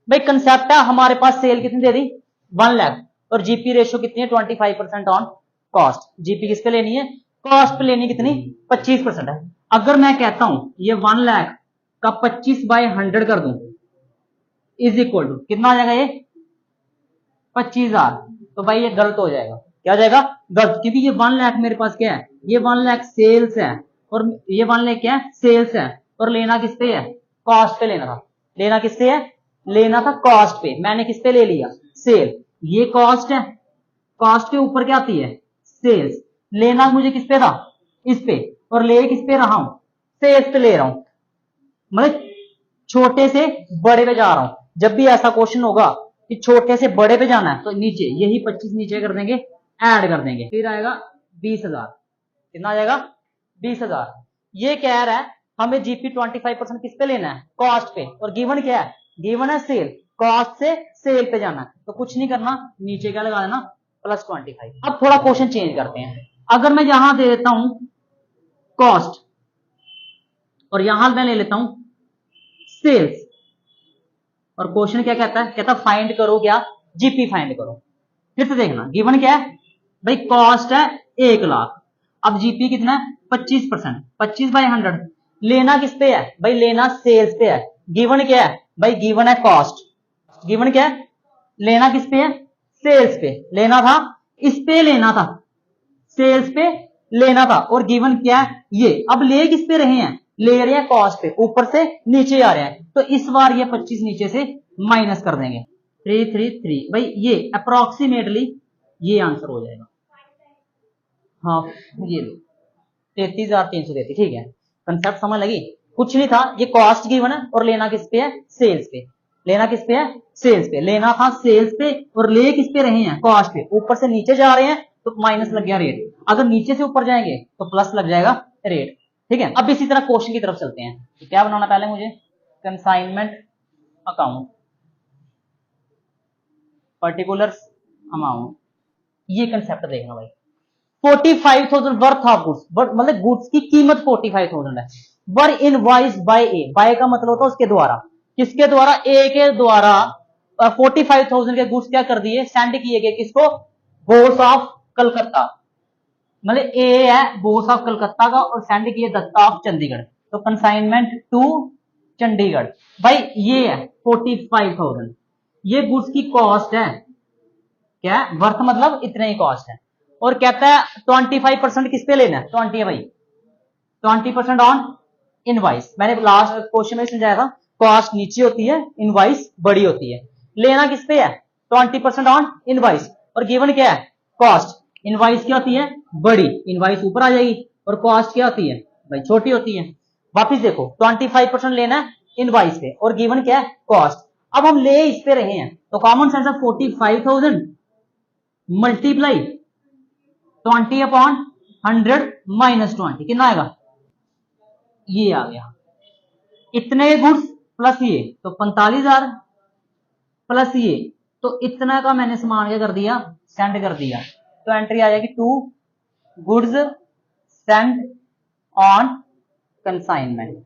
भाई कंसेप्ट है, हमारे पास सेल कितनी दे दी 1 लाख और जीपी रेशियो कितनी है 25% ऑन कॉस्ट। जीपी किस पे लेनी है, कॉस्ट पे लेनी कितनी 25% है। अगर मैं कहता हूं ये 1 लाख का 25/100 कर दूं इज इक्वल टू कितना आ जाएगा ये 25,000, तो भाई ये गलत हो जाएगा। क्या हो जाएगा, गलत, क्योंकि ये 1 लाख मेरे पास क्या है, ये 1 लाख सेल्स है और ये 1 लाख क्या है सेल्स है, और लेना किस पे है कॉस्ट पे लेना था। लेना किस पे है, लेना था कॉस्ट पे, मैंने किस पे ले लिया सेल। ये कॉस्ट है, कॉस्ट के ऊपर क्या आती है सेल्स। लेना मुझे किस पे था इस पे, और ले किस पे रहा हूं सेल्स पे ले रहा हूं, मतलब छोटे से बड़े पे जा रहा हूं। जब भी ऐसा क्वेश्चन होगा कि छोटे से बड़े पे जाना है तो नीचे यही 25 नीचे कर देंगे, ऐड कर देंगे, फिर आएगा 20,000। कितना आ जाएगा 20,000। ये कह रहा है हमें जीपी 25% किस पे लेना है कॉस्ट पे, और गिवन क्या है, गिवन है सेल, कॉस्ट से सेल पे जाना है, तो कुछ नहीं करना, नीचे क्या लगा देना +25। अब थोड़ा क्वेश्चन चेंज करते हैं। अगर मैं यहां दे देता हूं कॉस्ट और यहां मैं ले लेता हूं सेल्स, और क्वेश्चन क्या कहता है, कहता फाइंड करो क्या जीपी फाइंड करो। फिर से देखना गिवन क्या है भाई, कॉस्ट है 1 लाख, अब जीपी कितना है 25%, 25/100। लेना किस पे है भाई, लेना सेल्स पे है। गिवन क्या है भाई, गिवन है कॉस्ट, गिवन क्या है लेना किस पे है सेल्स पे, लेना था इस पे लेना था सेल्स पे लेना था, और गिवन क्या है ये। अब ले किस पे रहे हैं, ले रहे हैं कॉस्ट पे, ऊपर से नीचे आ रहे हैं, तो इस बार ये 25 नीचे से माइनस कर देंगे 333। भाई ये अप्रोक्सीमेटली ये आंसर हो जाएगा। हाँ ये लो 33,333, ठीक है, कंसेप्ट समझ लगी। कुछ नहीं था, ये कॉस्ट गिवन है और लेना किस पे है सेल्स पे, लेना किस पे है सेल्स पे, लेना था सेल्स पे और ले किस पे रहे हैं कॉस्ट पे, ऊपर से नीचे जा रहे हैं तो माइनस लग गया रेट, अगर नीचे से ऊपर जाएंगे तो प्लस लग जाएगा रेट, ठीक है। अब इसी तरह क्वेश्चन की तरफ चलते हैं। तो क्या बनाना पहले मुझे, कंसाइनमेंट अकाउंट पर्टिकुलर अमाउंट, ये कंसेप्ट देखना भाई। 45,000 वर्थ ऑफ गुड्स, मतलब गुड्स की कीमत 45,000 है, वर इनवॉइस बाय ए, बाय का मतलब होता है उसके द्वारा, किसके द्वारा ए के द्वारा 45,000 के गुड्स क्या कर दिए सेंड किए गए किसको, बॉस ऑफ कलकत्ता, मतलब ए है बॉस ऑफ कलकत्ता का और सेंड किए दत्ता ऑफ चंडीगढ़, तो कंसाइनमेंट टू चंडीगढ़। भाई ये है 45,000, ये गुड्स की कॉस्ट है, क्या वर्थ मतलब इतने ही कॉस्ट है, और कहता है 25% किस पे लेना है 20 है भाई, 20% ऑन इनवाइस। मैंने लास्ट क्वेश्चन में समझाया था कॉस्ट नीचे होती है इनवाइस बड़ी होती है, लेना किस पे है 20% ऑन इनवाइस, और गिवन क्या है कॉस्ट, इनवाइस क्या होती है बड़ी, इनवाइस ऊपर आ जाएगी, और कॉस्ट क्या होती है भाई छोटी होती है। वापिस देखो 25% लेना है इनवाइस पे और गिवन क्या है कॉस्ट। अब हम ले इस पे रहे हैं तो कॉमन सेंस है 45,000 मल्टीप्लाई 20/100 -20 कितना आएगा, ये आ गया, इतने गुड्स प्लस ये तो 45,000 प्लस ये, तो इतना का मैंने सामान क्या कर दिया सेंड कर दिया, तो एंट्री आ जाएगी 2 गुड्स सेंड ऑन कंसाइनमेंट,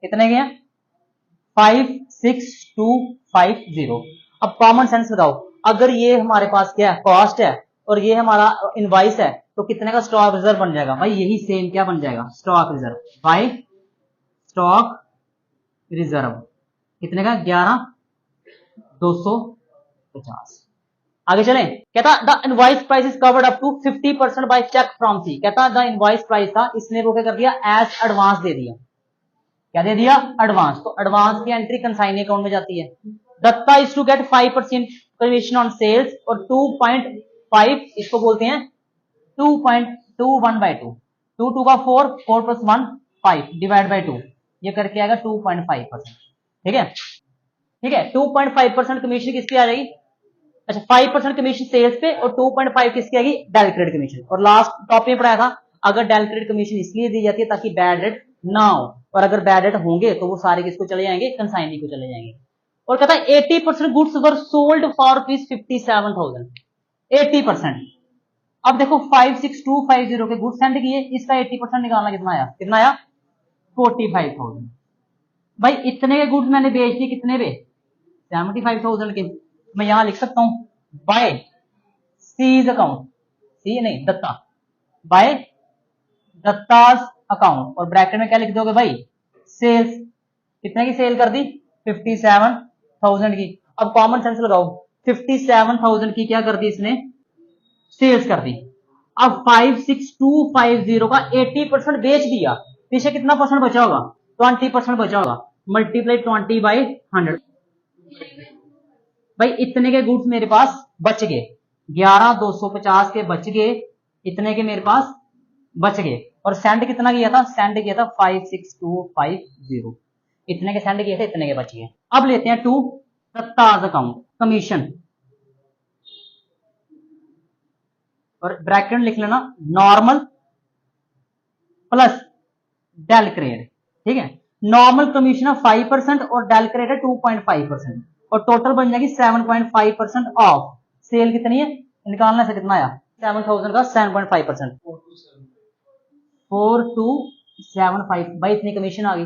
कितने गया 56250। अब कॉमन सेंस बताओ, अगर ये हमारे पास क्या है कॉस्ट है और ये हमारा इनवाइस है तो कितने का स्टॉक रिजर्व बन जाएगा भाई, यही सेम क्या बन जाएगा stock reserve by stock reserve, कितने का 11,250। आगे चलें, कहता the invoice price is covered up to 50% by cheque from C, कहता द इनवाइस प्राइस था इसने वो क्या कर दिया एज एडवांस दे दिया, क्या दे दिया एडवांस, तो एडवांस की एंट्री कंसाइनी अकाउंट में जाती है। Datta is to get 5% commission on sales और 2.5 इसको बोलते हैं 2.21/2, 2 2 का 4 4 + 1 5 डिवाइड बाय 2, ये करके आएगा 2.5%, ठीक है ठीक है। 2.5% कमीशन किसकी आ जाएगी, अच्छा 5% कमीशन सेल्स पे और 2.5 किसकी आएगी डायरेक्ट क्रेडिट कमीशन। और लास्ट टॉपिक में पढ़ाया था अगर डायरेक्ट क्रेडिट कमीशन इसलिए दी जाती है ताकि बैड रेट ना हो, और अगर बैड रेट होंगे तो वो सारे किसको चले जाएंगे कंसाइनी को चले जाएंगे। और कहता है 80% गुड्स वर सोल्ड फॉर ₹57,000, 80%। अब देखो 56250 के गुड्स सेंड किए, इसका 80% निकालना कितना आया 45,000। भाई इतने के गुड्स मैंने बेच दिए कितने पे 75,000 के मैं यहां लिख सकता हूं बाय सीज अकाउंट, सी नहीं दत्ता, बाय दत्ताज अकाउंट, और ब्रैकेट में क्या लिख दोगे भाई सेल्स, कितने की सेल कर दी 57,000 की। अब कॉमन सेंस लगाओ, 57,000 की क्या कर दी इसने सेल्स कर दी। अब 56250 का 80% बेच दिया, पीछे कितना परसेंट बचा होगा 20% बचा होगा, मल्टीप्लाई 20 बाई 100, भाई इतने के गुड्स मेरे पास बच गए, 11,250 के बच गए, इतने के मेरे पास बच गए। और सेंड कितना किया था, सेंड किया था 56250, इतने के सेंड किए थे, इतने के बच गए। अब लेते हैं टू दत्ताज अकाउंट कमीशन, और ब्रैकेट लिख लेना नॉर्मल प्लस डेल क्रेड, ठीक है। नॉर्मल कमीशन है 5% और डेल क्रेड है 2.5%, और टोटल बन जाएगी 7.5% ऑफ। सेल कितनी है निकालने से कितना आया 7,000 का 7.5%, 4275, भाई इतनी कमीशन आ गई।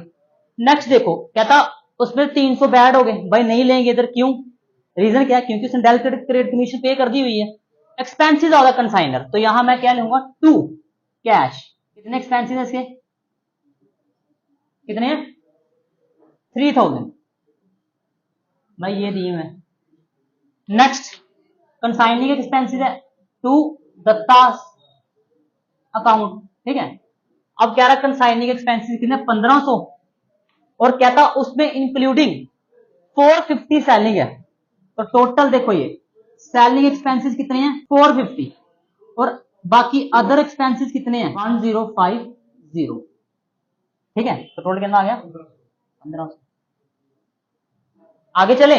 नेक्स्ट देखो कहता उसमें 300 बैड हो गए, भाई नहीं लेंगे इधर, क्यों, रीजन क्या है, क्योंकि उसने डेल क्रेड कमीशन पे कर दी हुई है। एक्सपेंसेस ऑफ द कंसाइनर, तो यहां मैं क्या लूंगा टू कैश, कितने एक्सपेंसेस है इसके, कितने हैं 3,000, भाई ये दिए हुए। नेक्स्ट कंसाइनिंग एक्सपेंसेस है टू दत्ता अकाउंट, ठीक है। अब कह रहा कंसाइनिंग एक्सपेंसेस कितने 1500, और कहता उसमें इंक्लूडिंग 450 सेलिंग है, तो टोटल देखो ये सेलिंग एक्सपेंसेस कितने हैं 450, और बाकी अदर एक्सपेंसेस कितने हैं 1050, ठीक है। तो टोटल कितना आ गया 1500। आगे चले,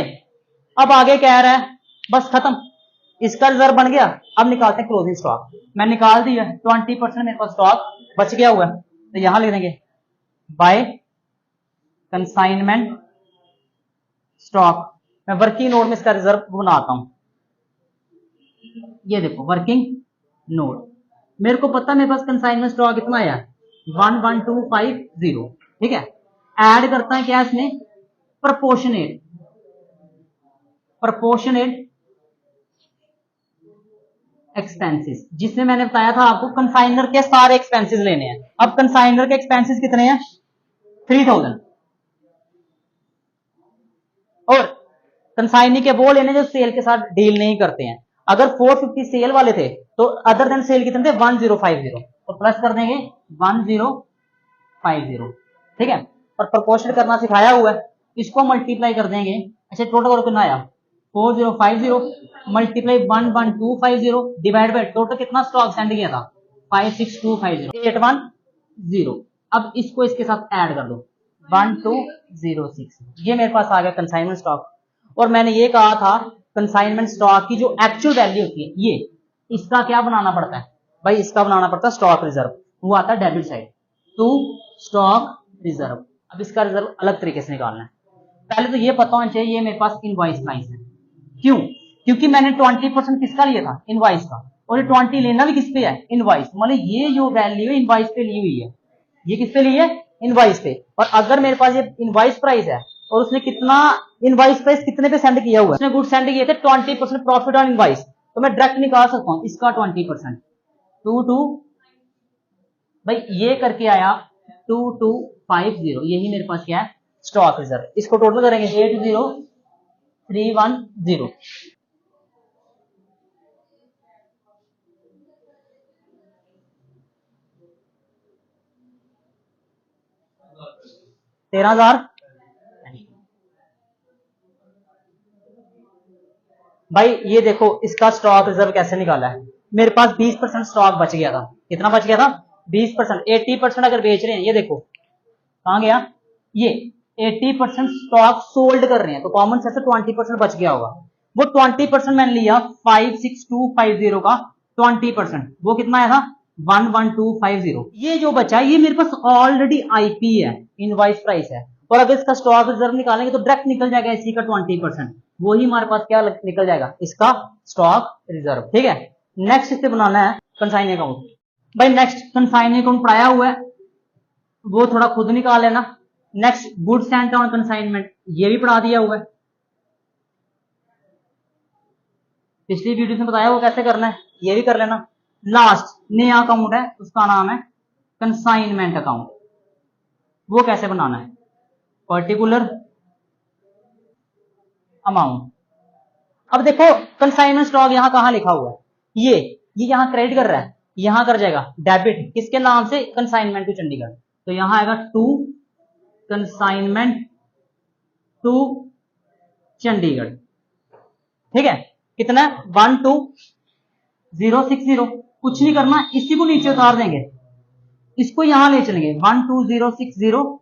अब आगे कह रहा है बस खत्म, इसका रिजर्व बन गया, अब निकालते हैं क्लोजिंग स्टॉक। मैं निकाल दिया 20% मेरे पास स्टॉक बच गया हुआ है, तो यहां लिख देंगे बाय कंसाइनमेंट स्टॉक। मैं वर्किंग नोट में इसका रिजर्व बनाता हूं, ये देखो वर्किंग नोट, मेरे को पता मेरे पास कंसाइनमेंट स्टॉक कितना आया 11250, ठीक है। ऐड करता है क्या इसमें प्रोपोर्शनेट एक्सपेंसेस, जिसमें मैंने बताया था आपको कंसाइनर के सारे एक्सपेंसेस लेने हैं। अब कंसाइनर के एक्सपेंसेस कितने हैं 3000, और कंसाइनी के वो लेने जो सेल के साथ डील नहीं करते हैं। अगर 450 सेल वाले थे तो अदर देन सेल कितने थे 1050, तो प्लस कर देंगे 1050, ठीक है। और प्रोपोर्शन करना सिखाया हुआ है, इसको मल्टीप्लाई कर देंगे। अच्छा टोटल और कितना आया 4050 मल्टीप्लाई 11250 डिवाइड बाय टोटल कितना स्टॉक सेंड किया था 56250 810। अब इसको इसके साथ ऐड कर दो 1206, ये मेरे पास आ गया कंसाइनमेंट स्टॉक। और मैंने ये कहा था कंसाइनमेंट स्टॉक की जो एक्चुअल वैल्यू होती है ये, इसका क्या बनाना पड़ता है भाई, इसका बनाना पड़ता है स्टॉक रिजर्व, वो आता है debit side to stock reserve. अब इसका रिजर्व अलग तरीके से निकालना है, पहले तो ये पता होना चाहिए ये मेरे पास इनवॉइस प्राइस है, क्यों, क्योंकि मैंने 20% किसका लिया था इनवॉइस का, और ये 20 लेना भी किस पे है इनवॉइस, मतलब ये जो वैल्यू है इनवॉइस पे ली हुई है, ये किस पे ली है इनवॉइस पे। और अगर मेरे पास ये इनवॉइस प्राइस है और उसने कितना इनवॉइस प्राइस कितने पे सेंड किया हुआ है, उसने गुड सेंड किए थे 20% प्रॉफिट ऑन इनवॉइस, तो मैं डायरेक्ट निकाल सकता हूं इसका 20% 22, भाई ये करके आया 2250, यही मेरे पास क्या है स्टॉक रिजर्व। इसको टोटल करेंगे 80310, तेरह हजार। भाई ये देखो इसका स्टॉक रिजर्व कैसे निकाला है, मेरे पास 20% स्टॉक बच गया था, कितना बच गया था 20%, 80% अगर बेच रहे हैं, ये देखो कहां गया, ये 80% स्टॉक सोल्ड कर रहे हैं, तो कॉमन सेंस से 20% बच गया होगा। वो 20% मैंने लिया 56250 का 20%, वो कितना आया था 11250। ये जो बचा ये मेरे पास ऑलरेडी आईपी है, इनवॉइस प्राइस है, और अगर इसका स्टॉक रिजर्व निकालेंगे तो डायरेक्ट निकल जाएगा इसी का 20%, वही हमारे पास क्या निकल जाएगा इसका स्टॉक रिजर्व, ठीक है। नेक्स्ट इसे बनाना है कंसाइनिंग अकाउंट। भाई नेक्स्ट कंसाइनिंग अकाउंट पढ़ाया हुआ है, वो थोड़ा खुद निकाल लेना। Next goods sent on consignment, ये भी पढ़ा दिया हुआ है। पिछली वीडियो में बताया वो कैसे करना है, ये भी कर लेना। लास्ट नया अकाउंट है, उसका नाम है कंसाइनमेंट अकाउंट। वो कैसे बनाना है, पर्टिकुलर अमाउंट। अब देखो कंसाइनमेंट स्टॉक यहां कहां लिखा हुआ है, ये यहां क्रेडिट कर रहा है, यहां कर जाएगा डेबिट किसके नाम से, कंसाइनमेंट टू चंडीगढ़। तो यहां आएगा टू कंसाइनमेंट टू चंडीगढ़। ठीक है, कितना 12060, कुछ नहीं करना, इसी को नीचे उतार देंगे, इसको यहां ले चलेंगे 12060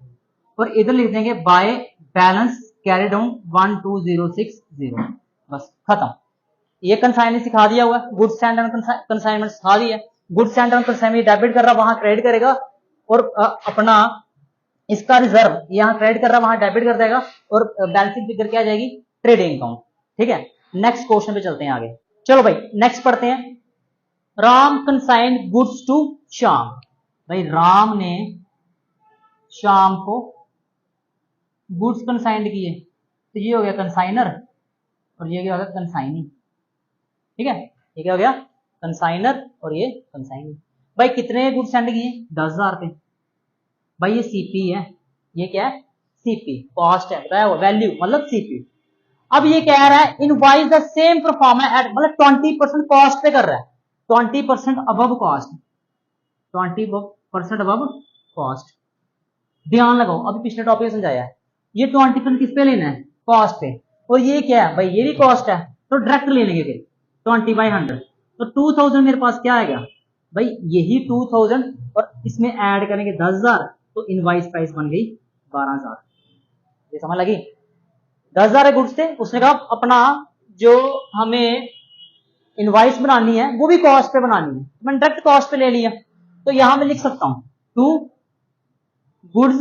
और इधर लिख देंगे बाय बैलेंस कैरी डाउन 12060, बस खत्म। ये कंसाइनमेंट सिखा दिया हुआ है, गुड स्टैंडर्ड कंसाइनमेंट सिखा दिया। गुड स्टैंडर्ड कंसाइनमेंट डेबिट कर रहा वहां क्रेडिट करेगा, और अपना इसका रिजर्व यहां क्रेडिट कर रहा वहां डेबिट कर देगा, और बैलेंसिंग फिगर क्या आ जाएगी, ट्रेडिंग अकाउंट। ठीक है, नेक्स्ट क्वेश्चन पे चलते हैं आगे। चलो भाई नेक्स्ट पढ़ते हैं। Ram consign goods to Shyam. भाई राम ने श्याम को गुड्स कंसाइंड किए, तो ये हो गया कंसाइनर और ये क्या हो गया कंसाइनी। ठीक है, ये क्या हो गया कंसाइनर और ये कंसाइनी। भाई कितने गुड्स सेंड किए, 10,000 पे। भाई ये सीपी है, ये क्या है सीपी, कॉस्ट है बताया हुआ, वैल्यू मतलब सीपी। अब ये कह रहा है invoice the same performer at, मतलब 20% कॉस्ट पे कर रहा है, 20% अबव कॉस्ट, 20% अबव कॉस्ट। ध्यान लगाओ, अभी पिछले टॉपिक समझाया है, ये 20% किस पे लेना है, कॉस्ट पे, और ये क्या है भाई ये भी कॉस्ट है, तो डायरेक्ट ले लेंगे फिर 20/100, तो 2000 मेरे पास क्या आएगा भाई यही 2000, और इसमें ऐड करेंगे 10,000, तो इनवाइस प्राइस बन गई 12,000। ये समझ लगी, 10,000 गुड्स थे, उसने कहा अपना जो हमें इनवाइस बनानी है वो भी कॉस्ट पे बनानी है, तो मैंने डायरेक्ट कॉस्ट पे ले लिया। तो यहां मैं लिख सकता हूं to goods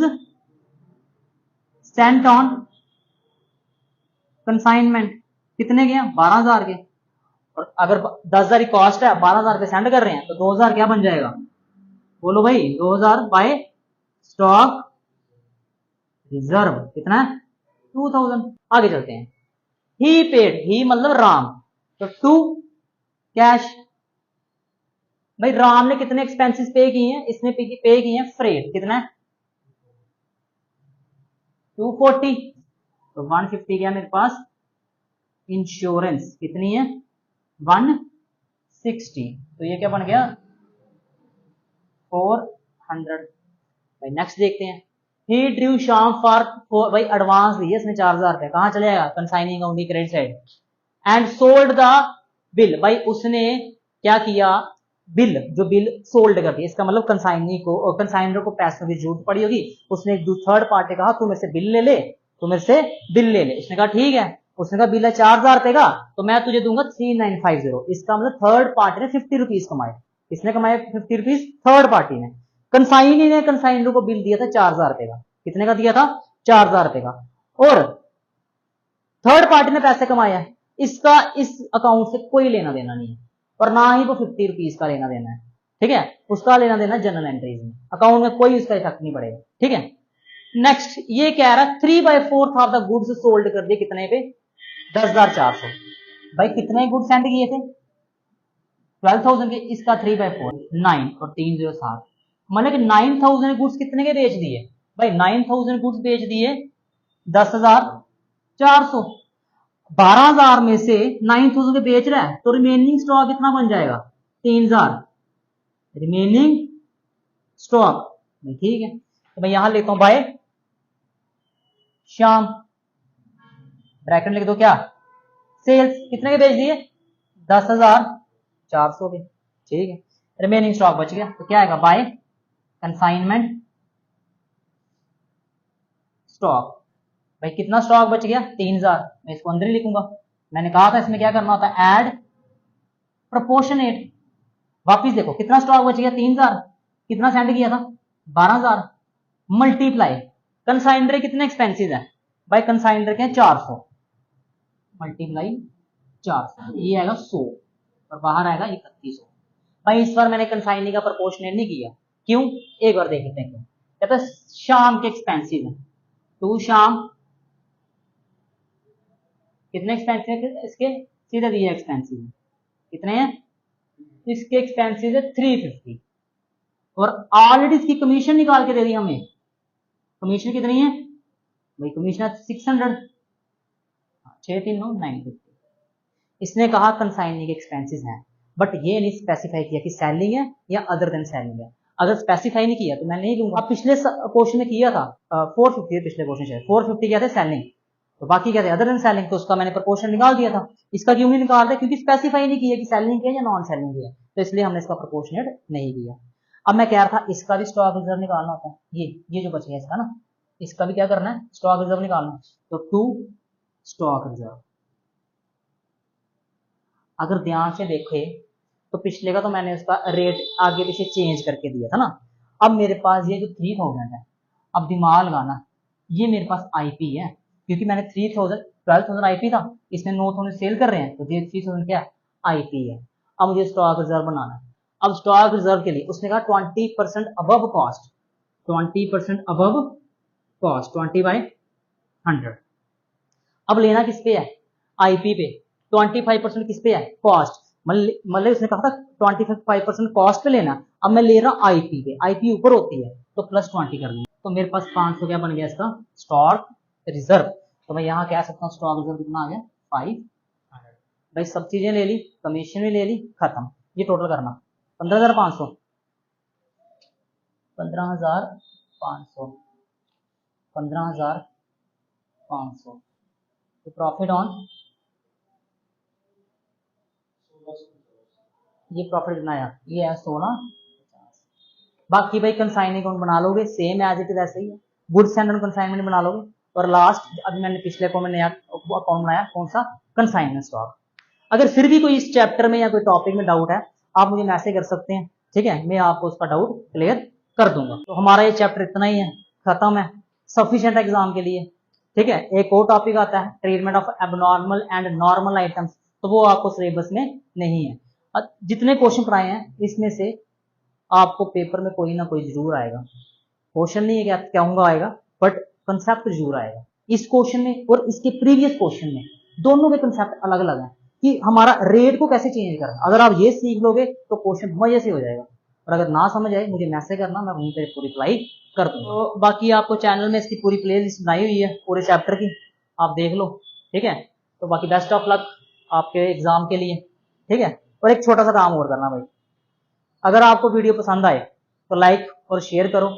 sent on consignment, कितने के 12,000 के, और अगर 10,000 की कॉस्ट है 12,000 पे सेंड कर रहे हैं, तो 2,000 क्या बन जाएगा, बोलो भाई 2,000 बाय स्टॉक रिजर्व, कितना है 2,000। आगे चलते हैं, ही पेड, ही मतलब राम, तो टू कैश। भाई राम ने कितने एक्सपेंसेस पे किए हैं, इसने पे किए हैं फ्रेट, कितना है 240, तो 150 क्या मेरे पास, इंश्योरेंस कितनी है 160, तो ये क्या बन गया 400। भाई नेक्स्ट देखते हैं, ही ड्रू शाम फॉर, भाई एडवांस दिए इसने 4,000 रुपए, कहां चले जाएगा कंसाइनिंग अकाउंट की credit side, and sold the bill, भाई उसने क्या किया, बिल जो बिल सोल्ड कर दिया, इसका मतलब कंसाइनी को, कंसाइनर को पैसों की जरूरत पड़ी होगी, उसने एक थर्ड पार्टी कहा तू मेरे से बिल ले ले, तू मेरे से बिल ले ले, उसने कहा ठीक है, उसने कहा बिल है 4,000 रुपए का, तो मैं तुझे दूंगा 3950, इसका मतलब थर्ड पार्टी ने 50 रुपीज कमाए, किसने कमाए 50 रुपीज, थर्ड पार्टी ने। कंसाइनी ने कंसाइनर को बिल दिया था 4,000 रुपए का, कितने का दिया था 4,000 रुपए का, और थर्ड पार्टी ने पैसे कमाया है, इसका इस अकाउंट से कोई लेना देना नहीं है, और ना ही वो 50 रुपीज का लेना देना है। ठीक है, उसका लेना देना जनरल एंट्रीज में, अकाउंट में कोई उसका इफेक्ट नहीं पड़ेगा। ठीक है, नेक्स्ट ये कह रहा है 3/4 ऑफ द गुड्स सोल्ड कर दिए, कितने पे 10,400। भाई कितने गुड्स सेंड किए थे 12,000 के, इसका 3/4 9 और 3 0 7, मतलब कि 9,000 गुड्स कितने के बेच दिए, भाई 9,000 गुड्स बेच दिए 10,400, 12,000 में से 9,000 के बेच रहा है, तो रिमेनिंग स्टॉक कितना बन जाएगा 3,000 रिमेनिंग स्टॉक। ठीक है, तो मैं यहां लेता हूं बाय श्याम, ब्रैकेट लिख दो क्या, सेल्स कितने के बेच दिए 10,400 के। ठीक है, रिमेनिंग स्टॉक बच गया, तो क्या आएगा बाय कंसाइनमेंट स्टॉक। भाई कितना स्टॉक बच गया 3,000, मैं इसको अंदर ही लिखूंगा, मैंने कहा था इसमें क्या करना होता है ऐड प्रोपोर्शनेट। वापिस देखो कितना स्टॉक बच गया 3,000, कितना सेंड किया था 12,000, मल्टीप्लाई कंसाइनर कितने एक्सपेंसिव है, भाई कंसाइनर के 400 मल्टीप्लाई 400, ये आएगा 100 और बाहर आएगा 3100। भाई इस बार मैंने कंसाइनी का प्रोपोर्शनेट नहीं किया, क्यों एक बार देख लेते हैं, कहता है शाम के एक्सपेंसिव है, तो शाम कितने एक्सपेंसिव है इसके सीधा दिया एक्सपेंसिव है, कितने हैं, इसके एक्सपेंसिव है 350 और ऑलरेडी इसकी कमीशन निकाल के दे दी हमें, कमीशन कितनी है भाई, कमीशन 600, 63950। इसने कहा कंसाइनिंग एक्सपेंसेस हैं, बट ये नहीं स्पेसिफाई किया कि सेलिंग है या अदर देन सेलिंग है। अगर स्पेसिफाई नहीं किया तो मैं नहीं लूंगा। अब पिछले क्वेश्चन में किया था 450, पिछले क्वेश्चन से 450 क्या थे सेलिंग, तो बाकी क्या थे अदर देन सेलिंग, तो उसका मैंने प्रोपोर्शन निकाल दिया था। इसका क्यों नहीं निकाल रहे, क्योंकि स्पेसिफाई नहीं किया कि सेलिंग है या नॉन सेलिंग है, तो इसलिए हमने इसका प्रोपोर्शनेट नहीं किया। अब मैं कह रहा था इसका भी स्टॉक रिजर्व निकालना होता है, ये जो बच गया इसका ना, इसका भी क्या करना है, स्टॉक रिजर्व निकालना है। तो टू स्टॉक रिजर्व, अगर ध्यान से देखे तो पिछले का तो मैंने उसका रेट आगे पीछे चेंज करके दिया था ना। अब मेरे पास ये जो 3000 है, अब दिमाग लगाना, ये मेरे पास आईपी है, क्योंकि मैंने 12,000 आईपी था, इसने 9,000 सेल कर रहे हैं, तो ये 3000 क्या आईपी है। अब मुझे स्टॉक रिजर्व बनाना है। अब स्टॉक रिजर्व के लिए उसने कहा 20% अबव कॉस्ट, 20% अबव कॉस्ट, 20/100। अब लेना किस पे है, आईपी पे, 25% किस पे है, कॉस्ट, मतलब उसने कहा था 25% कॉस्ट पे लेना, अब मैं ले रहा हूं आईपी पे, आईपी ऊपर होती है तो +20 कर लेंगे, तो मेरे पास 500 क्या बन गया इसका स्टॉक रिजर्व। तो मैं यहाँ कह सकता हूँ स्टॉक रिजर्व कितना आ गया 500। भाई सब चीजें ले ली, कमीशन भी ले ली, खत्म। ये टोटल करना 15,500, 15,500, 15,500, तो प्रॉफिट ऑन, ये प्रॉफिट कितना आया, ये है 1650। बाकी भाई कंसाइनिंग अकाउंट बना लोगे सेम एज इट इज ऐसे ही है, गुड्स एंड कंसाइनमेंट बना लोगे। और लास्ट अभी मैंने पिछले अकाउंट में नया अकाउंट बनाया, कौन सा, कंसाइनमेंट स्टॉक। अगर फिर भी कोई इस चैप्टर में या कोई टॉपिक में डाउट है, आप मुझे मैसेज कर सकते हैं, ठीक है, मैं आपको उसका डाउट क्लियर कर दूंगा। तो हमारा ये चैप्टर इतना ही है, खत्म है, सफिशिएंट एग्जाम के लिए, ठीक है। एक और टॉपिक आता है treatment of abnormal and normal items, तो वो आपको सिलेबस में नहीं है। जितने क्वेश्चन पढ़ाए हैं इसमें से आपको पेपर में कोई ना कोई जरूर आएगा, क्वेश्चन नहीं है क्या कहूंगा आएगा, बट कंसेप्ट जरूर आएगा इस क्वेश्चन में और इसके प्रीवियस क्वेश्चन में, दोनों के कंसेप्ट अलग अलग हैं कि हमारा रेट को कैसे चेंज करना। अगर आप ये सीख लोगे तो क्वेश्चन मजे से हो जाएगा, और अगर ना समझ आए मुझे मैसेज करना, मैं वहीं पर पूरी रिप्लाई कर दूंगा। तो बाकी आपको चैनल में इसकी पूरी प्ले लिस्ट बनाई हुई है पूरे चैप्टर की, आप देख लो, ठीक है। तो बाकी बेस्ट ऑफ लक आपके एग्जाम के लिए, ठीक है। और एक छोटा सा काम और करना भाई, अगर आपको वीडियो पसंद आए तो लाइक और शेयर करो।